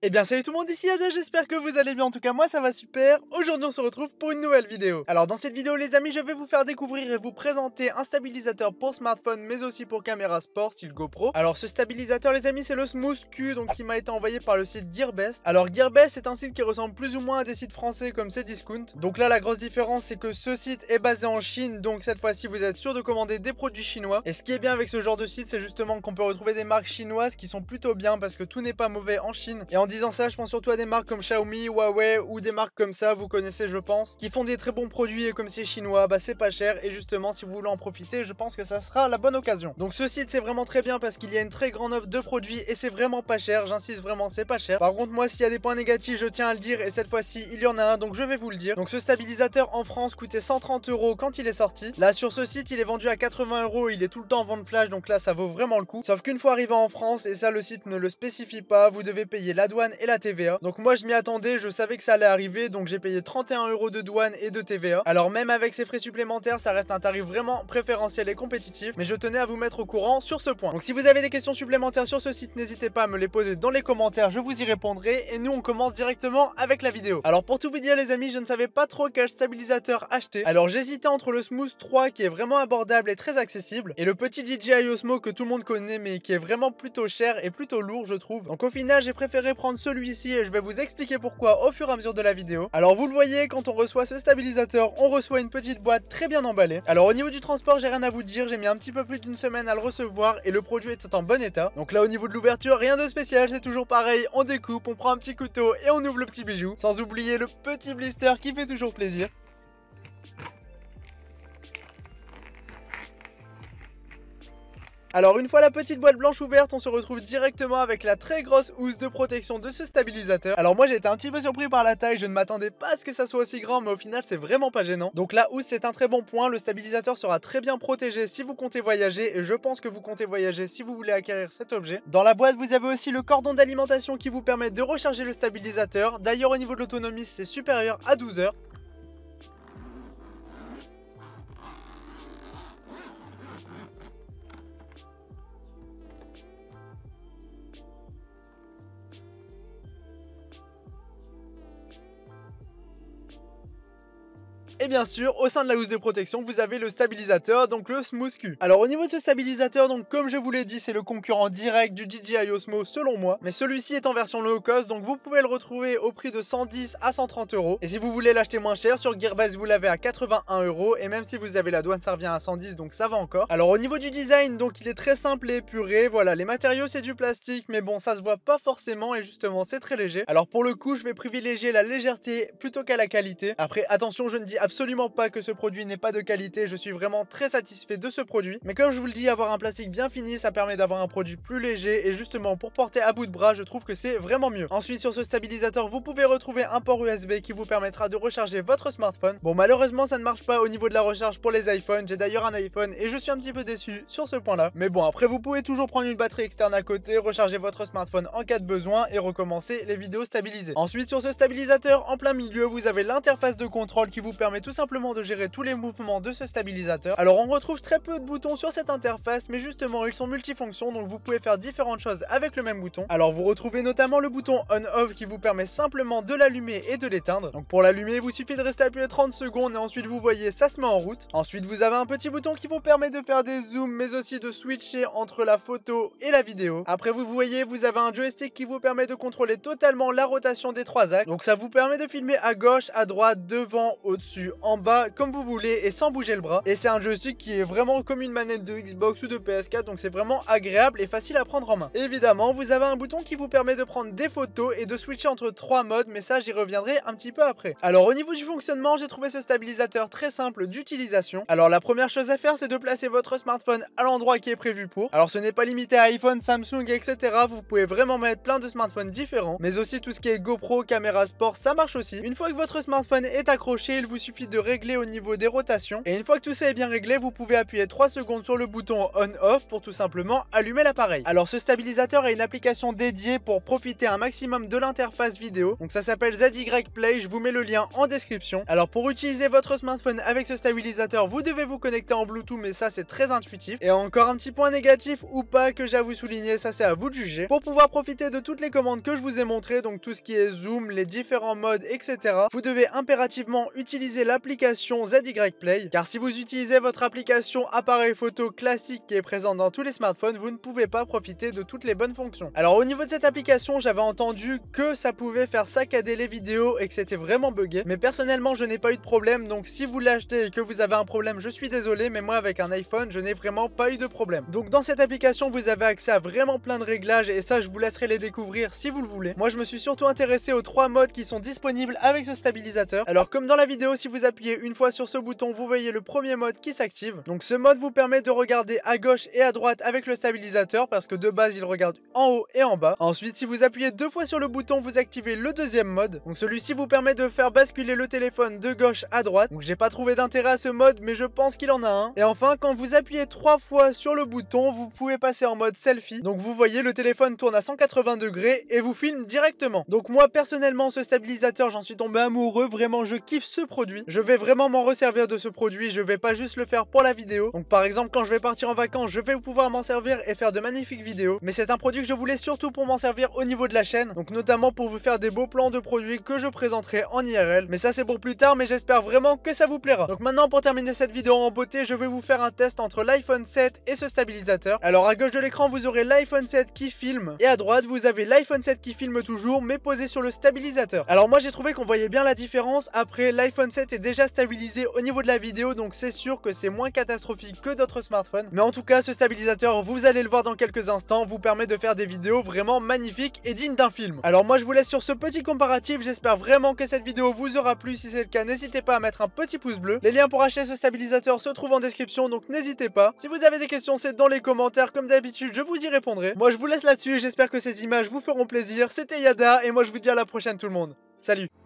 Eh bien salut tout le monde, ici Ada, j'espère que vous allez bien, en tout cas moi ça va super. Aujourd'hui on se retrouve pour une nouvelle vidéo. Alors dans cette vidéo les amis, je vais vous faire découvrir et vous présenter un stabilisateur pour smartphone mais aussi pour caméra sport style GoPro. Alors ce stabilisateur les amis, c'est le Smooth Q, donc qui m'a été envoyé par le site Gearbest. Alors Gearbest c'est un site qui ressemble plus ou moins à des sites français comme Cdiscount. Donc là la grosse différence c'est que ce site est basé en Chine, donc cette fois-ci vous êtes sûr de commander des produits chinois. Et ce qui est bien avec ce genre de site, c'est justement qu'on peut retrouver des marques chinoises qui sont plutôt bien parce que tout n'est pas mauvais en Chine. Et en disant ça, je pense surtout à des marques comme Xiaomi, Huawei ou des marques comme ça, vous connaissez je pense, qui font des très bons produits et comme c'est chinois, bah c'est pas cher et justement si vous voulez en profiter, je pense que ça sera la bonne occasion. Donc ce site c'est vraiment très bien parce qu'il y a une très grande offre de produits et c'est vraiment pas cher, j'insiste vraiment c'est pas cher. Par contre moi s'il y a des points négatifs je tiens à le dire et cette fois-ci il y en a un donc je vais vous le dire. Donc ce stabilisateur en France coûtait 130 € quand il est sorti. Là sur ce site il est vendu à 80 €, il est tout le temps en vente flash donc là ça vaut vraiment le coup. Sauf qu'une fois arrivé en France, et ça le site ne le spécifie pas, vous devez payer la douane et la TVA. Donc moi je m'y attendais, je savais que ça allait arriver, donc j'ai payé 31 € de douane et de TVA. Alors même avec ces frais supplémentaires, ça reste un tarif vraiment préférentiel et compétitif, mais je tenais à vous mettre au courant sur ce point. Donc si vous avez des questions supplémentaires sur ce site, n'hésitez pas à me les poser dans les commentaires, je vous y répondrai. Et nous on commence directement avec la vidéo. Alors pour tout vous dire les amis, je ne savais pas trop quel stabilisateur acheter. Alors j'hésitais entre le Smooth 3 qui est vraiment abordable et très accessible, et le petit DJI Osmo que tout le monde connaît mais qui est vraiment plutôt cher et plutôt lourd je trouve. Donc au final j'ai préféré prendre celui-ci et je vais vous expliquer pourquoi au fur et à mesure de la vidéo. Alors vous le voyez, quand on reçoit ce stabilisateur, on reçoit une petite boîte très bien emballée. Alors au niveau du transport, j'ai rien à vous dire, j'ai mis un petit peu plus d'une semaine à le recevoir et le produit est en bon état. Donc là au niveau de l'ouverture, rien de spécial, c'est toujours pareil, on découpe, on prend un petit couteau et on ouvre le petit bijou. Sans oublier le petit blister qui fait toujours plaisir. Alors une fois la petite boîte blanche ouverte, on se retrouve directement avec la très grosse housse de protection de ce stabilisateur. Alors moi j'ai été un petit peu surpris par la taille, je ne m'attendais pas à ce que ça soit aussi grand, mais au final c'est vraiment pas gênant. Donc la housse c'est un très bon point, le stabilisateur sera très bien protégé si vous comptez voyager, et je pense que vous comptez voyager si vous voulez acquérir cet objet. Dans la boîte vous avez aussi le cordon d'alimentation qui vous permet de recharger le stabilisateur. D'ailleurs au niveau de l'autonomie c'est supérieur à 12 heures. Et bien sûr, au sein de la housse de protection, vous avez le stabilisateur, donc le Smooth Q. Alors au niveau de ce stabilisateur, donc comme je vous l'ai dit, c'est le concurrent direct du DJI Osmo selon moi. Mais celui-ci est en version low cost, donc vous pouvez le retrouver au prix de 110 à 130 €. Et si vous voulez l'acheter moins cher, sur Gearbest vous l'avez à 81 €. Et même si vous avez la douane, ça revient à 110, donc ça va encore. Alors au niveau du design, donc il est très simple et épuré. Voilà, les matériaux c'est du plastique, mais bon, ça se voit pas forcément et justement c'est très léger. Alors pour le coup, je vais privilégier la légèreté plutôt qu'à la qualité. Après, attention, je ne dis absolument pas que ce produit n'est pas de qualité, je suis vraiment très satisfait de ce produit. Mais comme je vous le dis, avoir un plastique bien fini, ça permet d'avoir un produit plus léger et justement pour porter à bout de bras, je trouve que c'est vraiment mieux. Ensuite, sur ce stabilisateur, vous pouvez retrouver un port USB qui vous permettra de recharger votre smartphone. Bon, malheureusement, ça ne marche pas au niveau de la recharge pour les iPhones. J'ai d'ailleurs un iPhone et je suis un petit peu déçu sur ce point-là. Mais bon, après, vous pouvez toujours prendre une batterie externe à côté, recharger votre smartphone en cas de besoin et recommencer les vidéos stabilisées. Ensuite, sur ce stabilisateur, en plein milieu, vous avez l'interface de contrôle qui vous permet tout simplement de gérer tous les mouvements de ce stabilisateur. Alors on retrouve très peu de boutons sur cette interface, mais justement ils sont multifonctions, donc vous pouvez faire différentes choses avec le même bouton. Alors vous retrouvez notamment le bouton on-off qui vous permet simplement de l'allumer et de l'éteindre. Donc pour l'allumer, vous suffit de rester appuyé 30 secondes et ensuite vous voyez ça se met en route. Ensuite vous avez un petit bouton qui vous permet de faire des zooms, mais aussi de switcher entre la photo et la vidéo. Après vous voyez, vous avez un joystick qui vous permet de contrôler totalement la rotation des trois axes. Donc ça vous permet de filmer à gauche, à droite, devant, au-dessus, en bas, comme vous voulez et sans bouger le bras. Et c'est un joystick qui est vraiment comme une manette de Xbox ou de PS4, donc c'est vraiment agréable et facile à prendre en main. Évidemment, vous avez un bouton qui vous permet de prendre des photos et de switcher entre trois modes, mais ça j'y reviendrai un petit peu après. Alors au niveau du fonctionnement, j'ai trouvé ce stabilisateur très simple d'utilisation. Alors la première chose à faire, c'est de placer votre smartphone à l'endroit qui est prévu pour. Alors ce n'est pas limité à iPhone, Samsung, etc. Vous pouvez vraiment mettre plein de smartphones différents, mais aussi tout ce qui est GoPro, caméra sport, ça marche aussi. Une fois que votre smartphone est accroché, il vous suffit suffit de régler au niveau des rotations. Et une fois que tout ça est bien réglé, vous pouvez appuyer 3 secondes sur le bouton on-off pour tout simplement allumer l'appareil. Alors ce stabilisateur a une application dédiée pour profiter un maximum de l'interface vidéo. Donc ça s'appelle ZY Play, je vous mets le lien en description. Alors pour utiliser votre smartphone avec ce stabilisateur, vous devez vous connecter en Bluetooth, mais ça c'est très intuitif. Et encore un petit point négatif ou pas que j'ai à vous souligner, ça c'est à vous de juger. Pour pouvoir profiter de toutes les commandes que je vous ai montrées, donc tout ce qui est zoom, les différents modes, etc., vous devez impérativement utiliser l'application ZY Play, car si vous utilisez votre application appareil photo classique qui est présente dans tous les smartphones, vous ne pouvez pas profiter de toutes les bonnes fonctions. Alors au niveau de cette application, j'avais entendu que ça pouvait faire saccader les vidéos et que c'était vraiment buggé, mais personnellement je n'ai pas eu de problème, donc si vous l'achetez et que vous avez un problème, je suis désolé, mais moi avec un iPhone, je n'ai vraiment pas eu de problème. Donc dans cette application, vous avez accès à vraiment plein de réglages et ça je vous laisserai les découvrir si vous le voulez. Moi je me suis surtout intéressé aux 3 modes qui sont disponibles avec ce stabilisateur. Alors comme dans la vidéo, si vous appuyez une fois sur ce bouton, vous voyez le premier mode qui s'active. Donc ce mode vous permet de regarder à gauche et à droite avec le stabilisateur parce que de base il regarde en haut et en bas. Ensuite si vous appuyez 2 fois sur le bouton, vous activez le deuxième mode. Donc celui-ci vous permet de faire basculer le téléphone de gauche à droite. Donc j'ai pas trouvé d'intérêt à ce mode, mais je pense qu'il en a un. Et enfin quand vous appuyez 3 fois sur le bouton, vous pouvez passer en mode selfie. Donc vous voyez le téléphone tourne à 180 degrés et vous filme directement. Donc moi personnellement ce stabilisateur, j'en suis tombé amoureux, vraiment je kiffe ce produit. Je vais vraiment m'en resservir de ce produit, je vais pas juste le faire pour la vidéo. Donc par exemple quand je vais partir en vacances, je vais pouvoir m'en servir et faire de magnifiques vidéos. Mais c'est un produit que je voulais surtout pour m'en servir au niveau de la chaîne. Donc notamment pour vous faire des beaux plans de produits que je présenterai en IRL. Mais ça c'est pour plus tard, mais j'espère vraiment que ça vous plaira. Donc maintenant pour terminer cette vidéo en beauté, je vais vous faire un test entre l'iPhone 7 et ce stabilisateur. Alors à gauche de l'écran vous aurez l'iPhone 7 qui filme et à droite vous avez l'iPhone 7 qui filme toujours mais posé sur le stabilisateur. Alors moi j'ai trouvé qu'on voyait bien la différence. Après l'iPhone 7 est déjà stabilisé au niveau de la vidéo, donc c'est sûr que c'est moins catastrophique que d'autres smartphones. Mais en tout cas ce stabilisateur, vous allez le voir dans quelques instants, vous permet de faire des vidéos vraiment magnifiques et dignes d'un film. Alors moi je vous laisse sur ce petit comparatif, j'espère vraiment que cette vidéo vous aura plu. Si c'est le cas, n'hésitez pas à mettre un petit pouce bleu. Les liens pour acheter ce stabilisateur se trouvent en description, donc n'hésitez pas. Si vous avez des questions, c'est dans les commentaires, comme d'habitude je vous y répondrai. Moi je vous laisse là-dessus, j'espère que ces images vous feront plaisir. C'était Yada et moi je vous dis à la prochaine tout le monde. Salut!